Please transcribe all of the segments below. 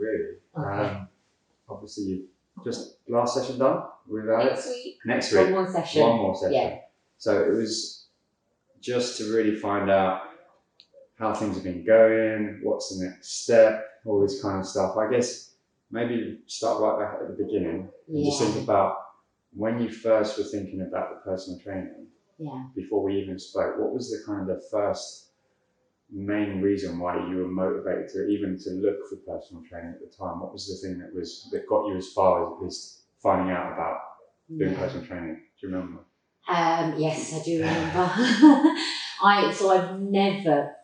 really. Okay. Obviously, you just last session done with Alex? Next week. One more session. One more session. Yeah. So it was just to really find out how things have been going, what's the next step, all this kind of stuff. I guess maybe start right back at the beginning and just think about when you first were thinking about the personal training. Yeah. Before we even spoke, what was the kind of first main reason why you were motivated to even to look for personal training at the time? What was the thing that got you as far as finding out about doing personal training? Do you remember? Yes, I do remember. I've never,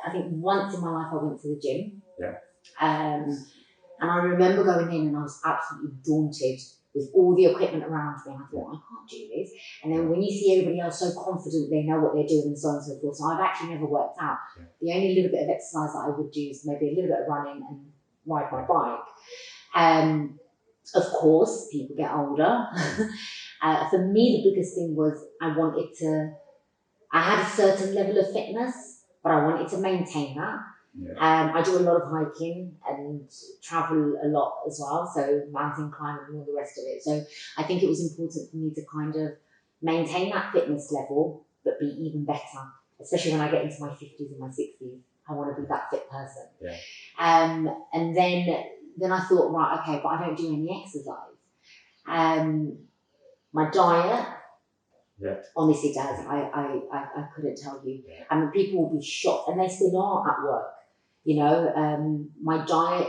I think once in my life I went to the gym. Yeah. And I remember going in and I was absolutely daunted with all the equipment around me. And I thought, I can't do this. And then when you see everybody else so confident they know what they're doing and so on and so forth. So I've actually never worked out. Yeah. The only little bit of exercise that I would do is maybe a little bit of running and ride my bike. Of course, people get older. For me, the biggest thing was I had a certain level of fitness, but I wanted to maintain that. Yeah. I do a lot of hiking and travel a lot as well, so mountain climbing and all the rest of it. So I think it was important for me to kind of maintain that fitness level, but be even better, especially when I get into my 50s and my 60s. I want to be that fit person. Yeah. And then I thought, right, okay, but I don't do any exercise. My diet, honestly, Dad, I couldn't tell you. Yeah. I mean, people will be shocked, and they still are at work. You know, my diet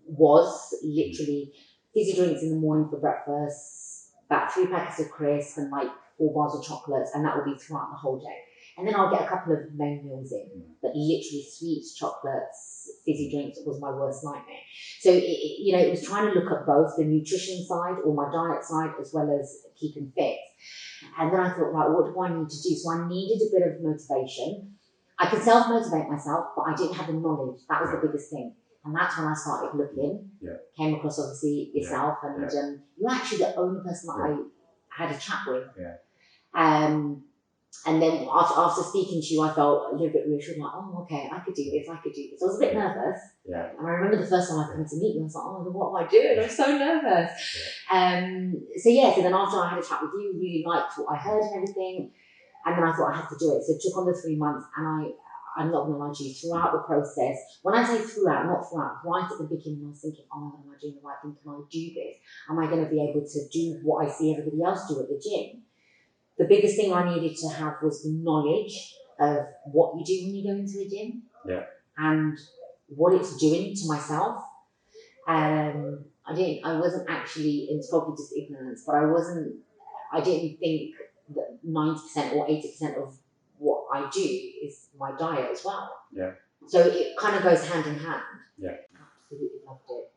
was literally fizzy drinks in the morning for breakfast, about 3 packets of crisps and like 4 bars of chocolates, and that will be throughout the whole day. And then I'll get a couple of main meals in, but literally sweets, chocolates, fizzy drinks was my worst nightmare. So, it was trying to look at both the nutrition side or my diet side as well as keeping fit. And then I thought, right, what do I need to do? So I needed a bit of motivation. I could self-motivate myself, but I didn't have the knowledge. That was the biggest thing. And that's when I started looking. Yeah. Came across, obviously, yourself. And you're actually the only person that I had a chat with. Yeah. And then after speaking to you, I felt a little bit reassured, like, oh, okay, I could do this. I was a bit nervous. Yeah. And I remember the first time I came to meet you, I was like, oh, what am I doing? I'm so nervous. So then after I had a chat with you, really liked what I heard and everything. And then I thought I had to do it. So it took on the 3 months. And I'm not going to lie to you, throughout the process, when I say throughout, not throughout, right at the beginning, I was thinking, oh, am I doing the right thing? Can I do this? Am I going to be able to do what I see everybody else do at the gym? The biggest thing I needed to have was the knowledge of what you do when you go into a gym. Yeah. And what it's doing to myself. I wasn't actually, it's probably just ignorance, but I didn't think that 90% or 80% of what I do is my diet as well. Yeah. So it kind of goes hand in hand. Yeah. Absolutely loved it.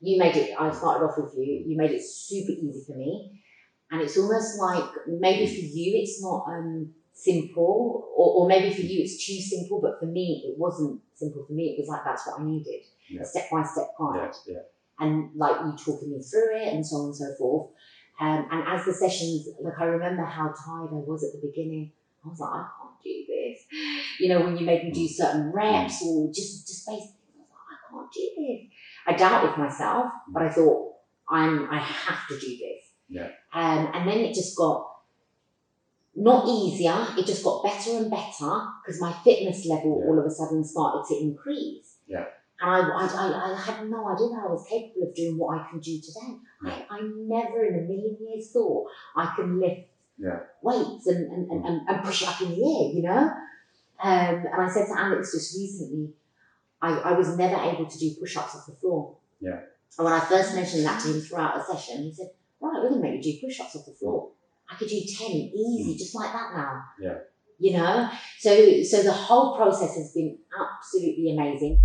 You made it, I started off with you made it super easy for me. And it's almost like, maybe for you it's not simple, or maybe for you it's too simple, but for me it wasn't simple. For me it was like, that's what I needed, a step-by-step guide. Yeah. And like you talking me through it and so on and so forth. And as the sessions, like I remember how tired I was at the beginning. I was like, I can't do this. You know, when you make me do certain reps or just basic things, I was like, I can't do this. I doubted myself, but I thought, I have to do this. Yeah. And then it just got not easier, it just got better and better because my fitness level all of a sudden started to increase. Yeah. And I had no idea that I was capable of doing what I can do today. I never in a million years thought I can lift weights and push it up in the air, you know? And I said to Alex just recently, I was never able to do push-ups off the floor. Yeah. And when I first mentioned that to him throughout a session, he said, right, we're going to make you do push-ups off the floor. I could do 10 easy, just like that now. Yeah. You know? So the whole process has been absolutely amazing.